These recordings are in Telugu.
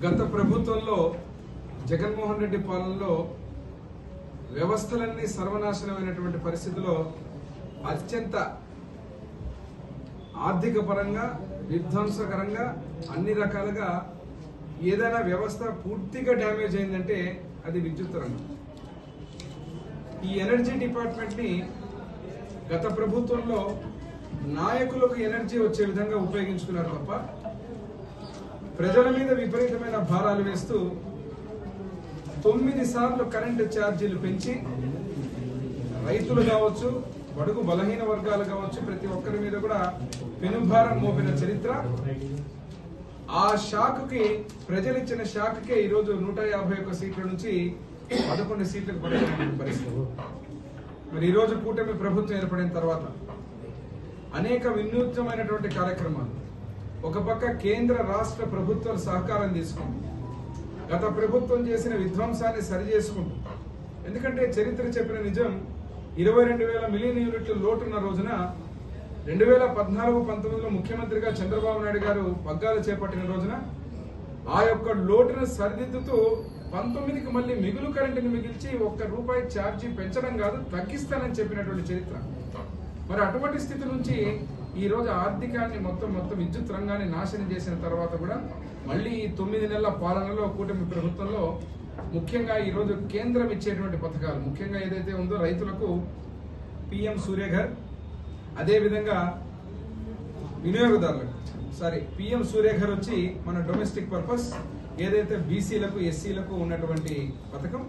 గత ప్రభుత్వంలో జగన్మోహన్ రెడ్డి పాలనలో వ్యవస్థలన్నీ సర్వనాశనమైనటువంటి పరిస్థితిలో అత్యంత ఆర్థిక పరంగా విధ్వంసకరంగా అన్ని రకాలుగా ఏదైనా వ్యవస్థ పూర్తిగా డ్యామేజ్ అయిందంటే అది విద్యుత్ రంగం. ఈ ఎనర్జీ డిపార్ట్మెంట్ ని గత ప్రభుత్వంలో నాయకులకు ఎనర్జీ వచ్చే విధంగా ఉపయోగించుకున్నారు తప్ప ప్రజల మీద విపరీతమైన భారాలు వేస్తూ 9 సార్లు కరెంటు ఛార్జీలు పెంచి రైతులు కావచ్చు, బడుగు బలహీన వర్గాలు కావచ్చు, ప్రతి ఒక్కరి మీద కూడా పెనుభారం మోపిన చరిత్ర. ఆ షాక్కి ప్రజలిచ్చిన షాక్కే ఈరోజు 151 సీట్ల నుంచి 11 సీట్లకు పడిన పరిస్థితి. మరి ఈరోజు కూటమి ప్రభుత్వం ఏర్పడిన తర్వాత అనేక వినూత్నమైనటువంటి కార్యక్రమాలు, ఒక పక్క కేంద్ర రాష్ట్ర ప్రభుత్వాల సహకారం తీసుకుంటూ గత ప్రభుత్వం చేసిన విధ్వంసాన్ని సరి చేసుకుంటూ, ఎందుకంటే చరిత్ర చెప్పిన నిజం 22,000 మిలియన్ యూనిట్లు లోటున్న రోజున 2014-19లో ముఖ్యమంత్రిగా చంద్రబాబు నాయుడు గారు పగ్గాలు చేపట్టిన రోజున ఆ యొక్క లోటును సరిదిద్దుతూ 19కి మళ్ళీ మిగులు కరెంటుని మిగిల్చి ₹1 ఛార్జీ పెంచడం కాదు తగ్గిస్తానని చెప్పినటువంటి చరిత్ర. మరి అటువంటి స్థితి నుంచి ఈ రోజు ఆర్థికాన్ని మొత్తం విద్యుత్ రంగాన్ని నాశనం చేసిన తర్వాత కూడా మళ్ళీ ఈ 9 నెలల పాలనలో కూటమి ప్రభుత్వంలో ముఖ్యంగా ఈ రోజు కేంద్రం ఇచ్చేటువంటి పథకాలు, ముఖ్యంగా ఏదైతే ఉందో రైతులకు పిఎం సూర్యఘర్, అదే విధంగా వినియోగదారులకు పిఎం సూర్యఘర్ వచ్చి మన డొమెస్టిక్ పర్పస్ ఏదైతే బీసీలకు ఎస్సీలకు ఉన్నటువంటి పథకం,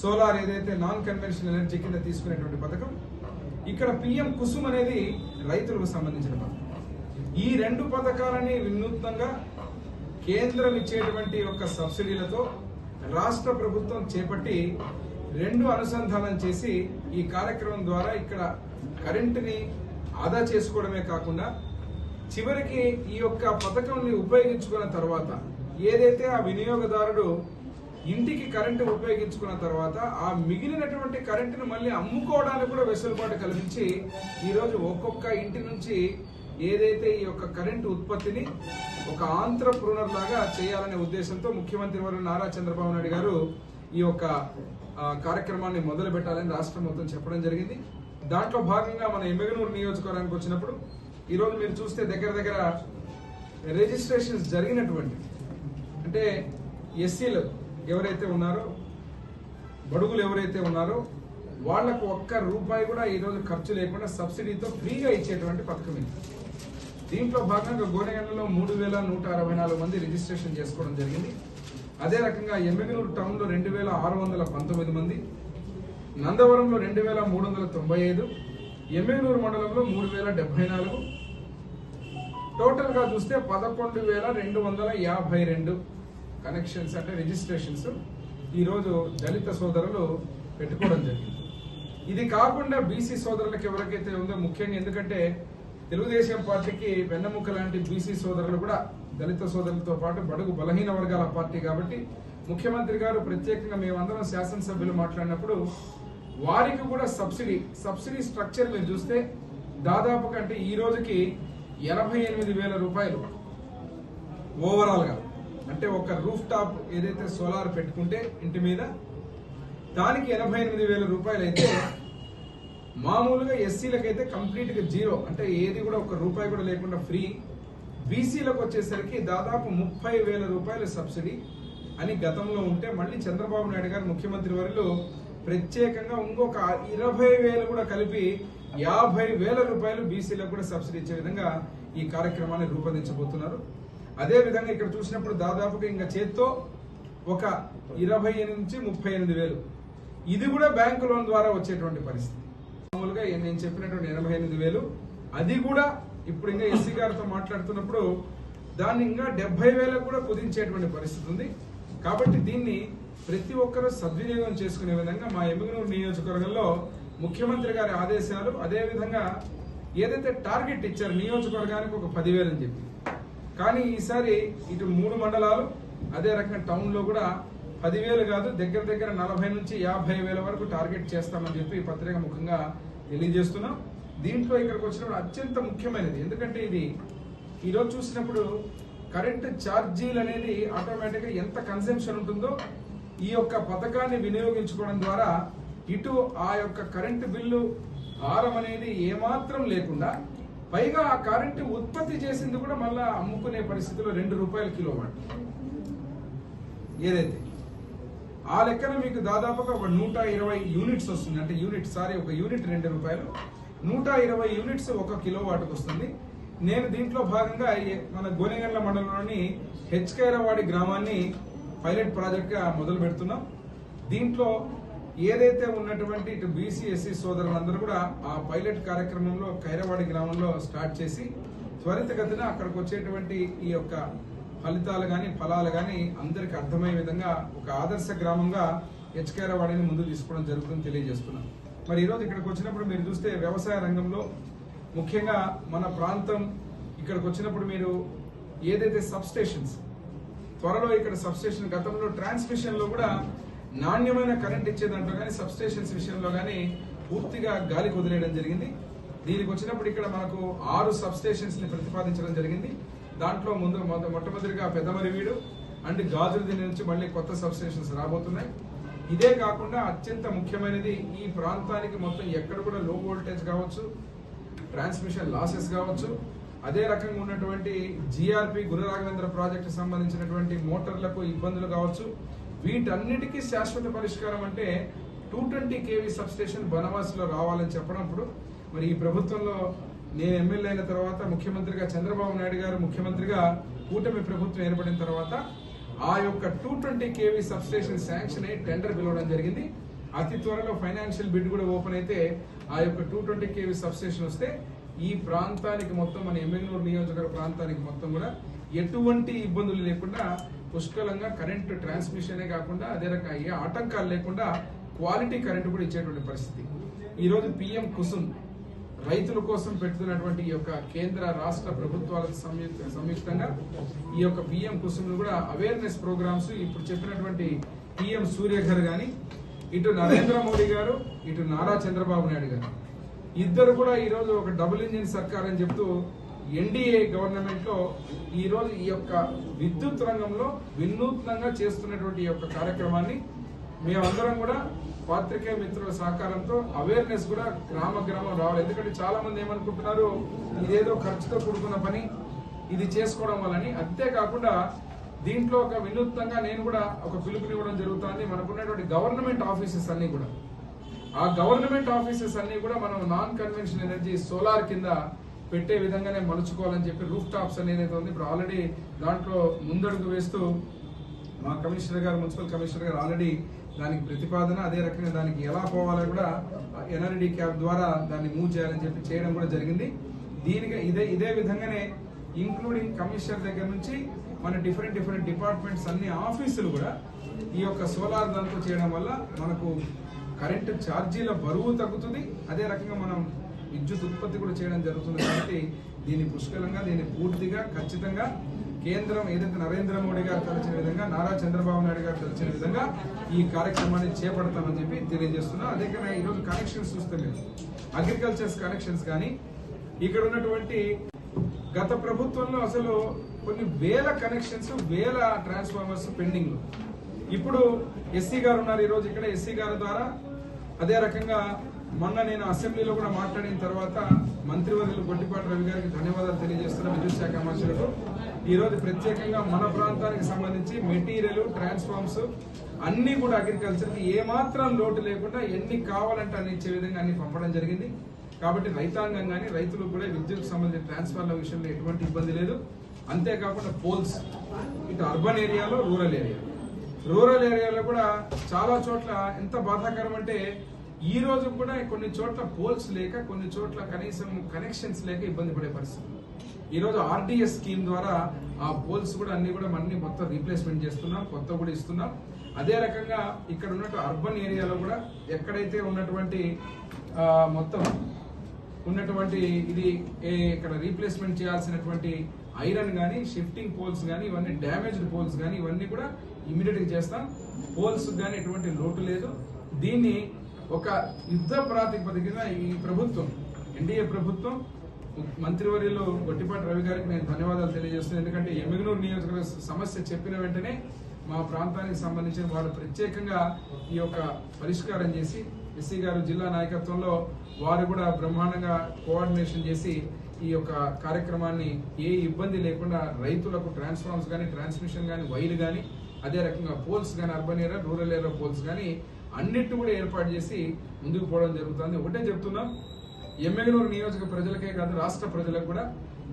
సోలార్ ఏదైతే నాన్ కన్వెన్షనల్ ఎనర్జీ కింద తీసుకునేటువంటి పథకం, ఇక్కడ పిఎం కుసుమ్ అనేది రైతులకు సంబంధించిన పథకం. ఈ 2 పథకాలని వినూత్నంగా కేంద్రం ఇచ్చేటువంటి ఒక సబ్సిడీలతో రాష్ట్ర ప్రభుత్వం చేపట్టి 2 అనుసంధానం చేసి ఈ కార్యక్రమం ద్వారా ఇక్కడ కరెంటుని ఆదా చేసుకోవడమే కాకుండా చివరికి ఈ యొక్క పథకంని ఉపయోగించుకున్న తర్వాత ఏదైతే ఆ వినియోగదారుడు ఇంటికి కరెంటు ఉపయోగించుకున్న తర్వాత ఆ మిగిలినటువంటి కరెంటును మళ్ళీ అమ్ముకోవడానికి కూడా వెసులుబాటు కల్పించి ఈరోజు ఒక్కొక్క ఇంటి నుంచి ఏదైతే ఈ యొక్క కరెంటు ఉత్పత్తిని ఒక ఆంత్రప్రూనర్ లాగా చేయాలనే ఉద్దేశంతో ముఖ్యమంత్రి వర్యులు నారా చంద్రబాబు నాయుడు గారు ఈ యొక్క కార్యక్రమాన్ని మొదలు పెట్టాలని రాష్ట్రం మొత్తం చెప్పడం జరిగింది. దాంట్లో భాగంగా మన ఎమ్మిగనూరు నియోజకవర్గానికి వచ్చినప్పుడు ఈరోజు మీరు చూస్తే దగ్గర రిజిస్ట్రేషన్స్ జరిగినటువంటి, అంటే ఎస్సీలు ఎవరైతే ఉన్నారో, బడుగులు ఎవరైతే ఉన్నారో వాళ్లకు ₹1 కూడా ఈరోజు ఖర్చు లేకుండా సబ్సిడీతో ఫ్రీగా ఇచ్చేటువంటి పథకం ఇది. దీంట్లో భాగంగా గోనెగండ్లలో 3,164 మంది రిజిస్ట్రేషన్ చేసుకోవడం జరిగింది. అదే రకంగా ఎమ్మిగనూరు టౌన్ లో 2,619 మంది, నందవరంలో 2,395, ఎమ్మిగనూరు మండలంలో 3,074, టోటల్ గా చూస్తే 11,252 కనెక్షన్స్ అంటే రిజిస్ట్రేషన్స్ ఈ రోజు దళిత సోదరులు పెట్టుకోవడం జరిగింది. ఇది కాకుండా బీసీ సోదరులకు ఎవరికైతే ఉందో, ముఖ్యంగా ఎందుకంటే తెలుగుదేశం పార్టీకి వెన్నెముక లాంటి బీసీ సోదరులు కూడా దళిత సోదరులతో పాటు బడుగు బలహీన వర్గాల పార్టీ కాబట్టి ముఖ్యమంత్రి గారు ప్రత్యేకంగా మేమందరం శాసనసభ్యులు మాట్లాడినప్పుడు వారికి కూడా సబ్సిడీ స్ట్రక్చర్ మీరు చూస్తే దాదాపుగా అంటే ఈ రోజుకి ₹88,000 ఓవరాల్ గా, అంటే ఒక రూఫ్ టాప్ ఏదైతే సోలార్ పెట్టుకుంటే ఇంటి మీద దానికి ₹88,000 అయితే మామూలుగా ఎస్సీలకైతే కంప్లీట్ గా జీరో, అంటే ఏది కూడా ₹1 కూడా లేకుండా ఫ్రీ. బీసీలకు వచ్చేసరికి దాదాపు ₹30,000 సబ్సిడీ అని గతంలో ఉంటే మళ్ళీ చంద్రబాబు నాయుడు గారు ముఖ్యమంత్రి వర్యులు ప్రత్యేకంగా ఇంకొక 20,000 కూడా కలిపి ₹50,000 బీసీలకు కూడా సబ్సిడీ ఇచ్చే విధంగా ఈ కార్యక్రమాన్ని రూపొందించబోతున్నారు. అదే విధంగా ఇక్కడ చూసినప్పుడు దాదాపుగా ఇంకా చేత్తో ఒక 28 నుంచి 38,000 ఇది కూడా బ్యాంకు లోన్ ద్వారా వచ్చేటువంటి పరిస్థితి. మామూలుగా నేను చెప్పినటువంటి 88,000 అది కూడా ఇప్పుడు ఇంకా ఎస్సీ గారితో మాట్లాడుతున్నప్పుడు దాన్ని ఇంకా 70,000 కూడా కుదించేటువంటి పరిస్థితి ఉంది. కాబట్టి దీన్ని ప్రతి ఒక్కరూ సద్వినియోగం చేసుకునే విధంగా మా ఎమ్మిగనూరు నియోజకవర్గంలో ముఖ్యమంత్రి గారి ఆదేశాలు, అదే విధంగా ఏదైతే టార్గెట్ ఇచ్చారు నియోజకవర్గానికి ఒక 10,000 అని చెప్పి, కానీ ఈసారి ఇటు 3 మండలాలు అదే రకంగా టౌన్ లో కూడా 10,000 కాదు దగ్గర 40 నుంచి 50,000 వరకు టార్గెట్ చేస్తామని చెప్పి పత్రిక ముఖంగా తెలియజేస్తున్నాం. దీంట్లో ఇక్కడికి వచ్చినప్పుడు అత్యంత ముఖ్యమైనది, ఎందుకంటే ఇది ఈరోజు చూసినప్పుడు కరెంట్ ఛార్జీలు అనేది ఆటోమేటిక్గా ఎంత కన్సంప్షన్ ఉంటుందో ఈ యొక్క పథకాన్ని వినియోగించుకోవడం ద్వారా ఇటు ఆ యొక్క కరెంటు బిల్లు భారం అనేది ఏమాత్రం లేకుండా పైగా ఆ కరెంటు ఉత్పత్తి చేసింది కూడా మళ్ళా అమ్ముకునే పరిస్థితిలో ₹2 కిలోవాట్ ఏదైతే ఆ లెక్కన మీకు దాదాపుగా ఒక 120 యూనిట్స్ వస్తుంది. అంటే ఒక యూనిట్ ₹2, 120 యూనిట్స్ 1 కిలోవాట్కి వస్తుంది. నేను దీంట్లో భాగంగా మన గోనెగండ్ల మండలంలోని హెచ్కైరవాడి గ్రామాన్ని పైలట్ ప్రాజెక్ట్ గా మొదలు పెడుతున్నాం. దీంట్లో ఏదైతే ఉన్నటువంటి ఇటు బీసీ ఎస్సీ సోదరులందరూ కూడా ఆ పైలట్ కార్యక్రమంలో కైరవాడి గ్రామంలో స్టార్ట్ చేసి త్వరితగతిన అక్కడికి వచ్చేటువంటి ఈ యొక్క ఫలితాలు గాని ఫలాలు గాని అందరికి అర్థమయ్యే విధంగా ఒక ఆదర్శ గ్రామంగా హెచ్కైరవాడిని ముందు తీసుకోవడం జరుగుతుందని తెలియజేస్తున్నాం. మరి ఈరోజు ఇక్కడికి వచ్చినప్పుడు మీరు చూస్తే వ్యవసాయ రంగంలో ముఖ్యంగా మన ప్రాంతం ఇక్కడికి వచ్చినప్పుడు మీరు ఏదైతే సబ్స్టేషన్స్ త్వరలో ఇక్కడ సబ్స్టేషన్ గతంలో ట్రాన్స్మిషన్ లో కూడా నాణ్యమైన కరెంట్ ఇచ్చేదాంట్లో కానీ సబ్స్టేషన్స్ విషయంలో కానీ పూర్తిగా గాలికి వదిలేయడం జరిగింది. దీనికి వచ్చినప్పుడు ఇక్కడ మనకు 6 సబ్స్టేషన్స్ ని ప్రతిపాదించడం జరిగింది. దాంట్లో మొట్టమొదటిగా పెద్దమరివీడు అండ్ గాజులది నుంచి మళ్ళీ కొత్త సబ్స్టేషన్స్ రాబోతున్నాయి. ఇదే కాకుండా అత్యంత ముఖ్యమైనది ఈ ప్రాంతానికి మొత్తం ఎక్కడ కూడా లో వోల్టేజ్ కావచ్చు, ట్రాన్స్మిషన్ లాసెస్ కావచ్చు, అదే రకంగా ఉన్నటువంటి జిఆర్పి గురు రాఘవేంద్ర ప్రాజెక్టు సంబంధించినటువంటి మోటార్లకు ఇబ్బందులు కావచ్చు, వీటన్నిటికీ శాశ్వత పరిష్కారం అంటే 220 kV సబ్స్టేషన్ బనవాసిలో రావాలని చెప్పినప్పుడు మరి ఈ ప్రభుత్వంలో నేను ఎమ్మెల్యే అయిన తర్వాత ముఖ్యమంత్రిగా చంద్రబాబు నాయుడు గారు ముఖ్యమంత్రిగా కూటమి ప్రభుత్వం ఏర్పడిన తర్వాత ఆ యొక్క 220 kV సబ్స్టేషన్ శాంక్షన్ అయ్యి టెండర్ పిలవడం జరిగింది. అతి త్వరలో ఫైనాన్షియల్ బిడ్ కూడా ఓపెన్ అయితే ఆ యొక్క 220 kV సబ్స్టేషన్ వస్తే ఈ ప్రాంతానికి మొత్తం మన ఎమ్మెల్యేనూరు నియోజకవర్గ ప్రాంతానికి మొత్తం కూడా ఎటువంటి ఇబ్బందులు లేకుండా పుష్కలంగా కరెంటు ట్రాన్స్మిషనే కాకుండా అదే రకంగా ఏ ఆటంకాలు లేకుండా క్వాలిటీ కరెంటు కూడా ఇచ్చేటువంటి పరిస్థితి. ఈరోజు పిఎం కుసుమ్ రైతుల కోసం పెడుతున్నటువంటి ఈ యొక్క కేంద్ర రాష్ట్ర ప్రభుత్వాలకు సంయుక్తంగా ఈ యొక్క పిఎం కుసుమ్ కూడా అవేర్నెస్ ప్రోగ్రామ్స్ ఇప్పుడు చెప్పినటువంటి పిఎం సూర్యఘర్ గాని ఇటు నరేంద్ర మోడీ గారు ఇటు నారా చంద్రబాబు నాయుడు గారు ఇద్దరు కూడా ఈ రోజు ఒక డబుల్ ఇంజిన్ సర్కార్ అని చెప్తూ ఎన్డీఏ గవర్నమెంట్ లో ఈ రోజు ఈ యొక్క విద్యుత్ రంగంలో వినూత్నంగా చేస్తున్నటువంటి ఈ యొక్క కార్యక్రమాన్ని మేమందరం కూడా పాత్రికేయ మిత్రుల సహకారంతో అవేర్నెస్ కూడా గ్రామం రావాలి. ఎందుకంటే చాలా మంది ఏమనుకుంటున్నారు ఇదేదో ఖర్చుతో కూడుకున్న పని ఇది చేసుకోవడం వల్లని. అంతేకాకుండా దీంట్లో ఒక వినూత్నంగా నేను కూడా ఒక పిలుపునివ్వడం జరుగుతుంది. మనకున్నటువంటి గవర్నమెంట్ ఆఫీసెస్ అన్ని కూడా ఆ గవర్నమెంట్ ఆఫీసెస్ అన్ని కూడా మనం నాన్ కన్వెన్షనల్ ఎనర్జీ సోలార్ కింద పెట్టే విధంగానే మలుచుకోవాలని చెప్పి రూఫ్ టాప్స్ అనేది ఉంది. ఇప్పుడు ఆల్రెడీ దాంట్లో ముందడుగు వేస్తూ మా కమిషనర్ గారు మున్సిపల్ కమిషనర్ గారు ఆల్రెడీ దానికి ప్రతిపాదన అదే రకంగా దానికి ఎలా పోవాలో కూడా ఎన్ఆర్డి క్యాప్ ద్వారా దాన్ని మూవ్ చేయాలని చెప్పి చేయడం కూడా జరిగింది. దీనికి ఇదే విధంగానే ఇంక్లూడింగ్ కమిషనర్ దగ్గర నుంచి మన డిఫరెంట్ డిపార్ట్మెంట్స్ అన్ని ఆఫీసులు కూడా ఈ యొక్క సోలార్ దాంతో చేయడం వల్ల మనకు కరెంటు ఛార్జీల బరువు తగ్గుతుంది. అదే రకంగా మనం విద్యుత్ ఉత్పత్తి కూడా చేయడం జరుగుతుంది. కాబట్టి దీన్ని పుష్కలంగా దీన్ని పూర్తిగా ఖచ్చితంగా కేంద్రం ఏదైతే నరేంద్ర మోడీ గారు తలచిన విధంగా నారా చంద్రబాబు నాయుడు గారు తలచిన విధంగా ఈ కార్యక్రమాన్ని చేపడతామని చెప్పి తెలియజేస్తున్నా. అదే కన్నా ఈరోజు కనెక్షన్స్ చూస్తే మీరు అగ్రికల్చర్స్ కనెక్షన్స్ కానీ ఇక్కడ ఉన్నటువంటి గత ప్రభుత్వంలో అసలు కొన్ని వేల కనెక్షన్స్ వేల ట్రాన్స్ఫార్మర్స్ పెండింగ్. ఇప్పుడు ఎస్సీ గారు ఉన్నారు ఈరోజు ఇక్కడ ఎస్సీ గారి ద్వారా. అదే రకంగా మొన్న నేను అసెంబ్లీలో కూడా మాట్లాడిన తర్వాత మంత్రివర్యులు గొట్టిపాటి రవి గారికి ధన్యవాదాలు తెలియజేస్తున్న విద్యుత్ శాఖ మంత్రులకు. ఈ రోజు ప్రత్యేకంగా మన ప్రాంతానికి సంబంధించి మెటీరియల్ ట్రాన్స్ఫార్మర్స్ అన్ని కూడా అగ్రికల్చర్ కి ఏమాత్రం లోటు లేకుండా ఎన్ని కావాలంటే అన్ని ఇచ్చే విధంగా అన్ని పంపడం జరిగింది. కాబట్టి రైతాంగం కానీ రైతులకు కూడా విద్యుత్ సంబంధించిన ట్రాన్స్ఫార్మర్ల విషయంలో ఎటువంటి ఇబ్బంది లేదు. అంతేకాకుండా పోల్స్ ఇటు అర్బన్ ఏరియాలో రూరల్ ఏరియాలో కూడా చాలా చోట్ల ఎంత బాధాకరం అంటే ఈ రోజు కూడా కొన్ని చోట్ల పోల్స్ లేక కొన్ని చోట్ల కనీసం కనెక్షన్స్ లేక ఇబ్బంది పడే పరిస్థితి. ఈ రోజు ఆర్డీఎస్ స్కీమ్ ద్వారా ఆ పోల్స్ కూడా అన్ని కూడా మనని మొత్తం రీప్లేస్మెంట్ చేస్తున్నాం, కొత్త కూడా ఇస్తున్నాం. అదే రకంగా ఇక్కడ ఉన్నట్టు అర్బన్ ఏరియాలో కూడా ఎక్కడైతే ఉన్నటువంటి మొత్తం ఉన్నటువంటి ఇది ఇక్కడ రీప్లేస్మెంట్ చేయాల్సినటువంటి ఐరన్ కానీ షిఫ్టింగ్ పోల్స్ కానీ ఇవన్నీ డ్యామేజ్డ్ పోల్స్ కానీ ఇవన్నీ కూడా ఇమీడియట్ గా చేస్తాం. పోల్స్ కానీ ఎటువంటి లోటు లేదు. దీన్ని ఒక యుద్ధ ప్రాతిపదికన ఈ ప్రభుత్వం ఎన్డీఏ ప్రభుత్వం మంత్రివర్యులు గొట్టిపాటి రవి గారికి నేను ధన్యవాదాలు తెలియజేస్తున్నాను. ఎందుకంటే ఎమ్మిగనూరు నియోజకవర్గ సమస్య చెప్పిన వెంటనే మా ప్రాంతానికి సంబంధించిన వాళ్ళు ప్రత్యేకంగా ఈ యొక్క పరిష్కారం చేసి ఎస్సీ గారు జిల్లా నాయకత్వంలో వారు కూడా బ్రహ్మాండంగా కోఆర్డినేషన్ చేసి ఈ యొక్క కార్యక్రమాన్ని ఏ ఇబ్బంది లేకుండా రైతులకు ట్రాన్స్ఫార్మర్స్ కానీ ట్రాన్స్మిషన్ కానీ వైర్లు కానీ అదే రకంగా పోల్స్ కానీ urban area rural area polls కానీ అన్నిటి కూడా ఏర్పాటు చేసి ముందుకు పోవడం జరుగుతుంది. ఒకటే చెప్తున్నాం, ఎమ్మిగనూరు నియోజక ప్రజలకే కాదు రాష్ట్ర ప్రజలకు కూడా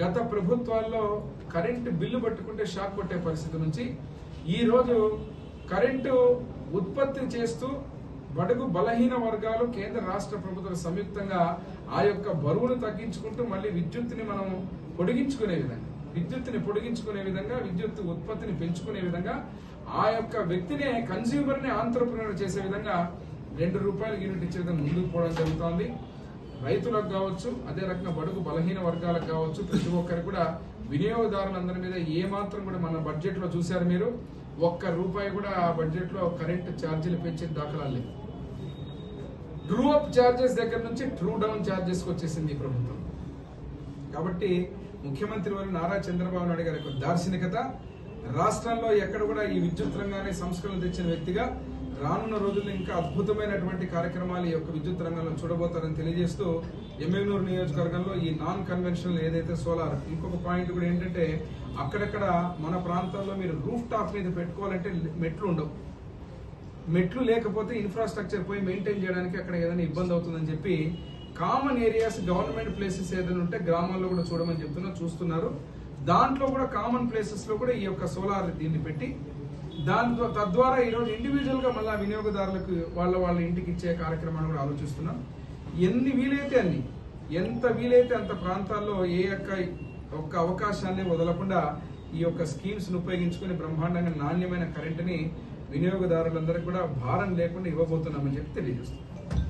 గత ప్రభుత్వాల్లో కరెంటు బిల్లు పట్టుకుంటే షాక్ కొట్టే పరిస్థితి నుంచి ఈ రోజు కరెంటు ఉత్పత్తి చేస్తూ బడుగు బలహీన వర్గాలు కేంద్ర రాష్ట్ర ప్రభుత్వాలు సంయుక్తంగా ఆ యొక్క బరువును తగ్గించుకుంటూ మళ్ళీ విద్యుత్తుని మనం పొడిగించుకునే విధంగా విద్యుత్ ఉత్పత్తిని పెంచుకునే విధంగా ఆ యొక్క వ్యక్తినే కన్స్యూమర్ ని ఆంటర్‌ప్రెన్యూర్ చేసే విధంగా ₹2 యూనిట్ ఇచ్చే విధంగా ముందుకు పోవడం జరుగుతోంది. రైతులకు కావచ్చు అదే రకంగా బడుగు బలహీన వర్గాలకు కావచ్చు ప్రతి ఒక్కరు కూడా వినియోగదారులందరి మీద ఏ మాత్రం కూడా మన బడ్జెట్ లో చూశారు మీరు, ₹1 కూడా ఆ బడ్జెట్ లో కరెంట్ ఛార్జీలు పెంచే దాఖలాలు లేవు. ట్రూ అప్ ఛార్జెస్ దగ్గర నుంచి ట్రూ డౌన్ ఛార్జెస్ వచ్చేసింది ఈ ప్రభుత్వం. కాబట్టి ముఖ్యమంత్రి వారు నారా చంద్రబాబు నాయుడు గారి యొక్క దార్శనికత, రాష్ట్రంలో ఎక్కడ కూడా ఈ విద్యుత్ రంగాన్ని సంస్కరణలు తెచ్చిన వ్యక్తిగా రానున్న రోజుల్లో ఇంకా అద్భుతమైనటువంటి కార్యక్రమాలు ఈ యొక్క విద్యుత్ రంగంలో చూడబోతారని తెలియజేస్తూ ఎమ్మిగనూరు నియోజకవర్గంలో ఈ నాన్ కన్వెన్షనల్ ఏదైతే సోలార్, ఇంకొక పాయింట్ కూడా ఏంటంటే అక్కడక్కడ మన ప్రాంతాల్లో మీరు రూఫ్ టాప్ మీద పెట్టుకోవాలంటే మెట్లు ఉండవు. మెట్లు లేకపోతే ఇన్ఫ్రాస్ట్రక్చర్ పోయి మెయింటైన్ చేయడానికి అక్కడ ఏదైనా ఇబ్బంది అవుతుందని చెప్పి కామన్ ఏరియాస్ గవర్నమెంట్ ప్లేసెస్ ఏదైనా ఉంటే గ్రామాల్లో కూడా చూడమని చూస్తున్నారు. దాంట్లో కూడా కామన్ ప్లేసెస్ లో కూడా ఈ యొక్క సోలార్ దీన్ని పెట్టి దాంతో తద్వారా ఈరోజు ఇండివిజువల్ గా మళ్ళా వినియోగదారులకు వాళ్ళ ఇంటికి ఇచ్చే కార్యక్రమాన్ని కూడా ఆలోచిస్తున్నాం. ఎంత వీలైతే అంత ప్రాంతాల్లో ఏ ఒక్క అవకాశాన్ని వదలకుండా ఈ యొక్క స్కీమ్స్ ను ఉపయోగించుకుని బ్రహ్మాండంగా నాణ్యమైన కరెంటుని వినియోగదారులందరికీ కూడా భారం లేకుండా ఇవ్వబోతున్నామని చెప్పి తెలియజేస్తున్నాం.